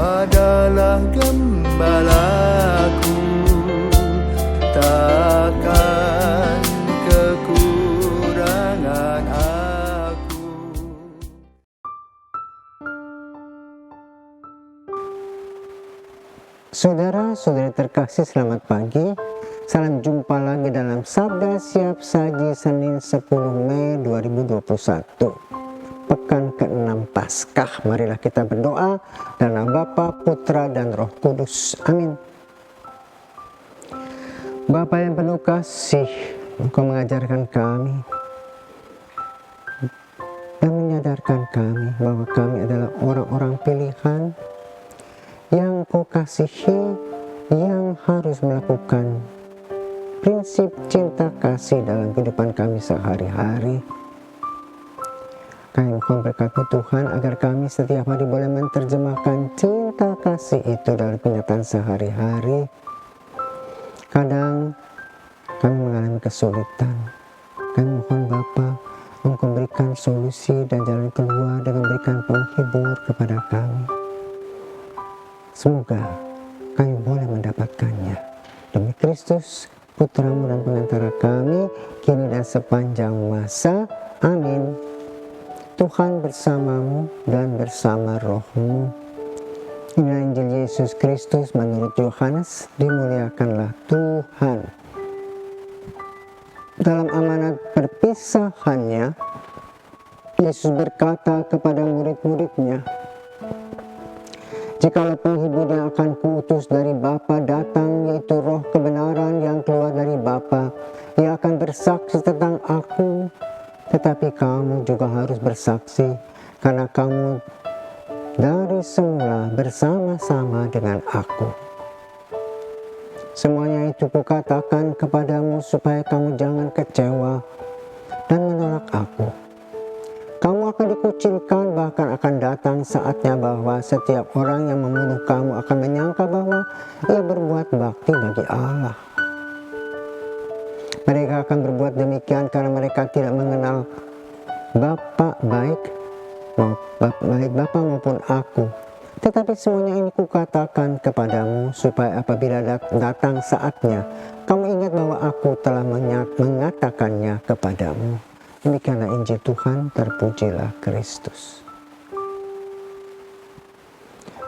adalah gembalaku, takkan kekurangan aku. Saudara-saudari terkasih, selamat pagi. Salam jumpa lagi dalam Sabda Siap Saji Senin 10 Mei 2021. Pekan ke-6 Paskah. Marilah kita berdoa dalam Bapa, Putra, dan Roh Kudus. Amin. Bapa yang penuh kasih, Engkau mengajarkan kami dan menyadarkan kami bahwa kami adalah orang-orang pilihan yang Kau kasihi, yang harus melakukan prinsip cinta kasih dalam kehidupan kami sehari-hari. Kami mohon berkati Tuhan agar kami setiap hari boleh menerjemahkan cinta kasih itu dalam kenyataan sehari-hari. Kadang kami mengalami kesulitan. Kami mohon Bapa, Engkau berikan solusi dan jalan keluar dengan berikan penghibur kepada kami. Semoga kami boleh mendapatkannya. Demi Kristus, Putramu dan pengantara kami, kini dan sepanjang masa. Amin. Tuhan bersamamu dan bersama rohmu. Inilah Injil Yesus Kristus menurut Yohanes. Dimuliakanlah Tuhan. Dalam amanat perpisahannya, Yesus berkata kepada murid-muridnya, "Jikalau penghibur yang akan kuutus dari Bapa datang, yaitu roh kebenaran yang keluar dari Bapa, ia akan bersaksi tentang aku. Tetapi kamu juga harus bersaksi, karena kamu dari semula bersama-sama dengan aku. Semuanya itu kukatakan kepadamu supaya kamu jangan kecewa dan menolak aku. Kamu akan dikucilkan, bahkan akan datang saatnya bahwa setiap orang yang membunuh kamu akan menyangka bahwa ia berbuat bakti bagi Allah. Mereka akan berbuat demikian karena mereka tidak mengenal Bapa baik Bapa maupun aku. Tetapi semuanya ini kukatakan kepadamu supaya apabila datang saatnya, kamu ingat bahwa aku telah mengatakannya kepadamu." Demikianlah Injil Tuhan, terpujilah Kristus.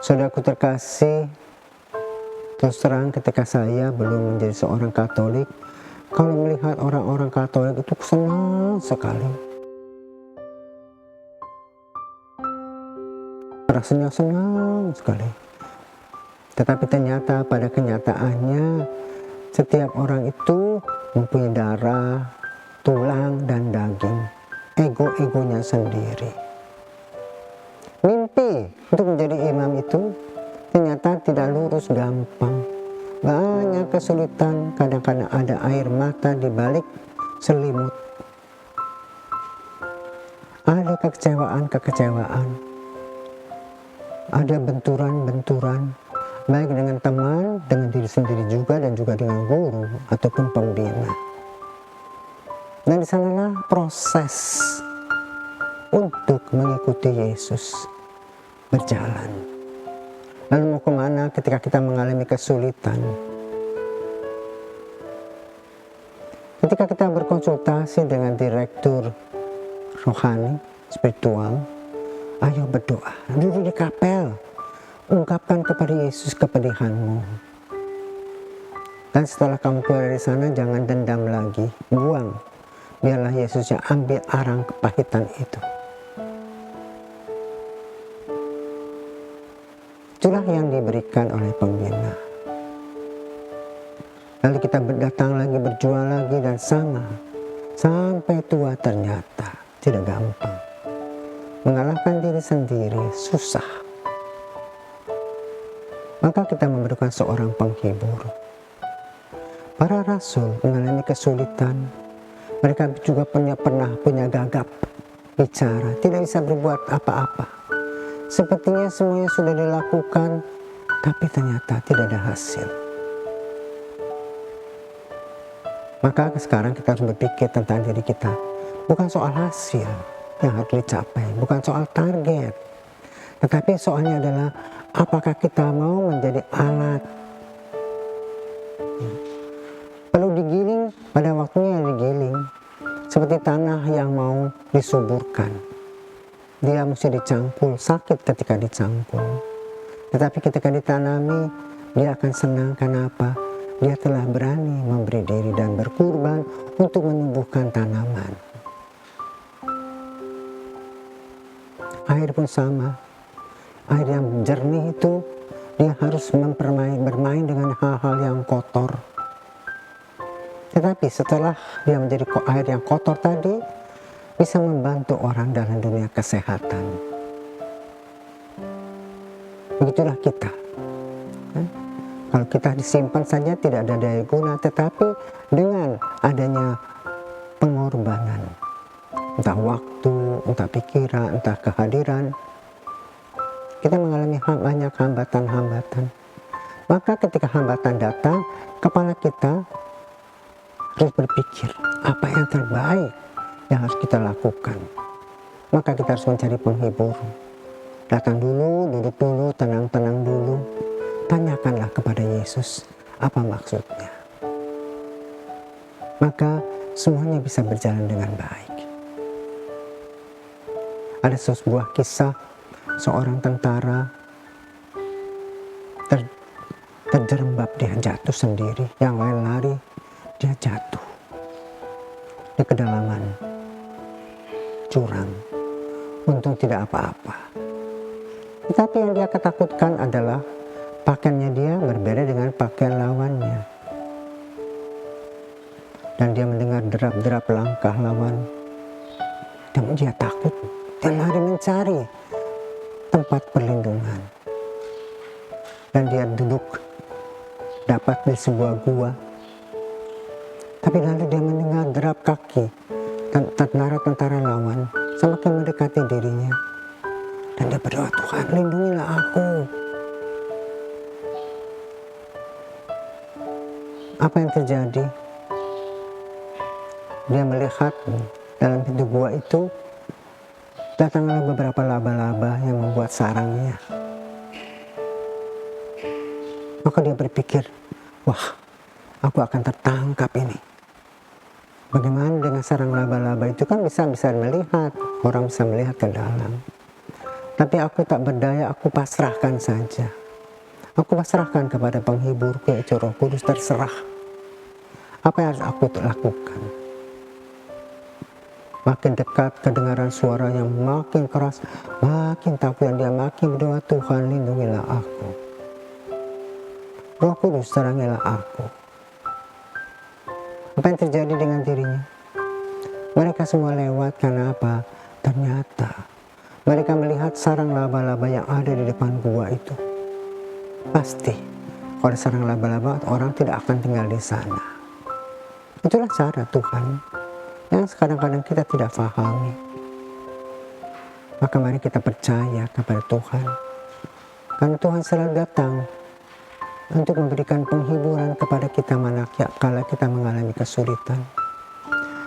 Saudaraku terkasih, terus terang ketika saya belum menjadi seorang Katolik, kalau melihat orang-orang Katolik itu senang sekali. Rasanya senang sekali. Tetapi ternyata pada kenyataannya setiap orang itu mempunyai darah, tulang, dan daging. Ego-egonya sendiri. Mimpi untuk menjadi imam itu ternyata tidak lurus gampang. Banyak kesulitan, kadang-kadang ada air mata di balik selimut. Ada kekecewaan. Ada benturan-benturan, baik dengan teman, dengan diri sendiri juga, dan juga dengan guru ataupun pembina. Dan di sanalah proses untuk mengikuti Yesus berjalan. Lalu mau kemana ketika kita mengalami kesulitan? Ketika kita berkonsultasi dengan direktur rohani, spiritual, ayo berdoa, duduk di kapel, ungkapkan kepada Yesus kepedihanmu. Dan setelah kamu keluar dari sana, jangan dendam lagi, buang. Biarlah Yesus yang ambil arang kepahitan itu. Itulah yang diberikan oleh pembina. Lalu kita datang lagi, berjuang lagi, dan sama. Sampai tua ternyata tidak gampang. Mengalahkan diri sendiri susah. Maka kita memerlukan seorang penghibur. Para rasul mengalami kesulitan. Mereka juga pernah punya gagap bicara, tidak bisa berbuat apa-apa. Sepertinya semuanya sudah dilakukan, tapi ternyata tidak ada hasil. Maka sekarang kita harus berpikir tentang diri kita. Bukan soal hasil yang harus dicapai, bukan soal target. Tetapi soalnya adalah apakah kita mau menjadi alat? Perlu digiling, pada waktunya digiling. Seperti tanah yang mau disuburkan. Dia mesti dicangkul, sakit ketika dicangkul. Tetapi ketika ditanami, dia akan senang. Kenapa? Dia telah berani memberi diri dan berkurban untuk menumbuhkan tanaman. Air pun sama. Air yang jernih itu, dia harus bermain dengan hal-hal yang kotor. Tetapi setelah dia menjadi air yang kotor tadi, bisa membantu orang dalam dunia kesehatan. Begitulah kita. Kalau kita disimpan saja tidak ada daya guna, tetapi dengan adanya pengorbanan, entah waktu, entah pikiran, entah kehadiran, kita mengalami banyak hambatan-hambatan. Maka ketika hambatan datang, kepala kita harus berpikir apa yang terbaik yang harus kita lakukan. Maka kita harus mencari penghibur. Datang dulu, duduk dulu, tenang-tenang dulu. Tanyakanlah kepada Yesus apa maksudnya. Maka semuanya bisa berjalan dengan baik. Ada sebuah kisah seorang tentara terjerembab, dia jatuh sendiri. Yang lain lari, dia jatuh di kedalaman jurang. Untung tidak apa-apa. Tetapi yang dia ketakutkan adalah pakaiannya dia berbeda dengan pakaian lawannya. Dan dia mendengar derap-derap langkah lawan. Dan dia takut. Dia lari mencari tempat perlindungan. Dan dia duduk dapat di sebuah gua. Tapi lalu dia mendengar derap kaki tentara lawan semakin mendekati dirinya. Dan dia berdoa, Tuhan lindungilah aku. Apa yang terjadi? Dia melihat dalam pintu gua itu datanglah beberapa laba-laba yang membuat sarangnya. Maka dia berpikir, wah, aku akan tertangkap ini. Bagaimana dengan sarang laba-laba itu kan bisa melihat, orang bisa melihat ke dalam. Tapi aku tak berdaya, aku pasrahkan saja. Aku pasrahkan kepada penghiburku yaitu Roh Kudus, terserah. Apa yang harus aku lakukan? Makin dekat kedengaran suara yang makin keras, makin takut, dan dia makin berdoa, Tuhan lindungilah aku. Roh Kudus terangilah aku. Apa yang terjadi dengan dirinya? Mereka semua lewat karena apa? Ternyata mereka melihat sarang laba-laba yang ada di depan gua itu. Pasti kalau sarang laba-laba orang tidak akan tinggal di sana. Itulah cara Tuhan yang kadang-kadang kita tidak pahami. Maka mari kita percaya kepada Tuhan. Karena Tuhan selalu datang untuk memberikan penghiburan kepada kita kala kita mengalami kesulitan.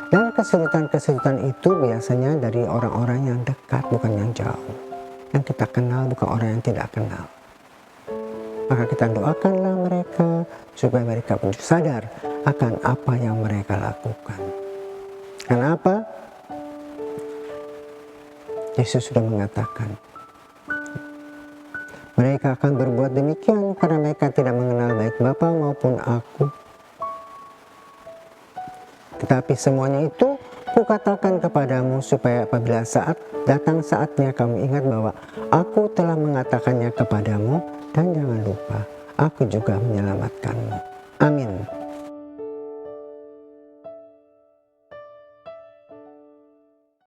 Dan kesulitan-kesulitan itu biasanya dari orang-orang yang dekat, bukan yang jauh. Yang kita kenal, bukan orang yang tidak kenal. Maka kita doakanlah mereka supaya mereka pun sadar akan apa yang mereka lakukan. Kenapa? Yesus sudah mengatakan, mereka akan berbuat demikian karena mereka tidak mengenal baik Bapa maupun aku. Tetapi semuanya itu kukatakan kepadamu supaya apabila datang saatnya kamu ingat bahwa aku telah mengatakannya kepadamu, dan jangan lupa aku juga menyelamatkanmu. Amin.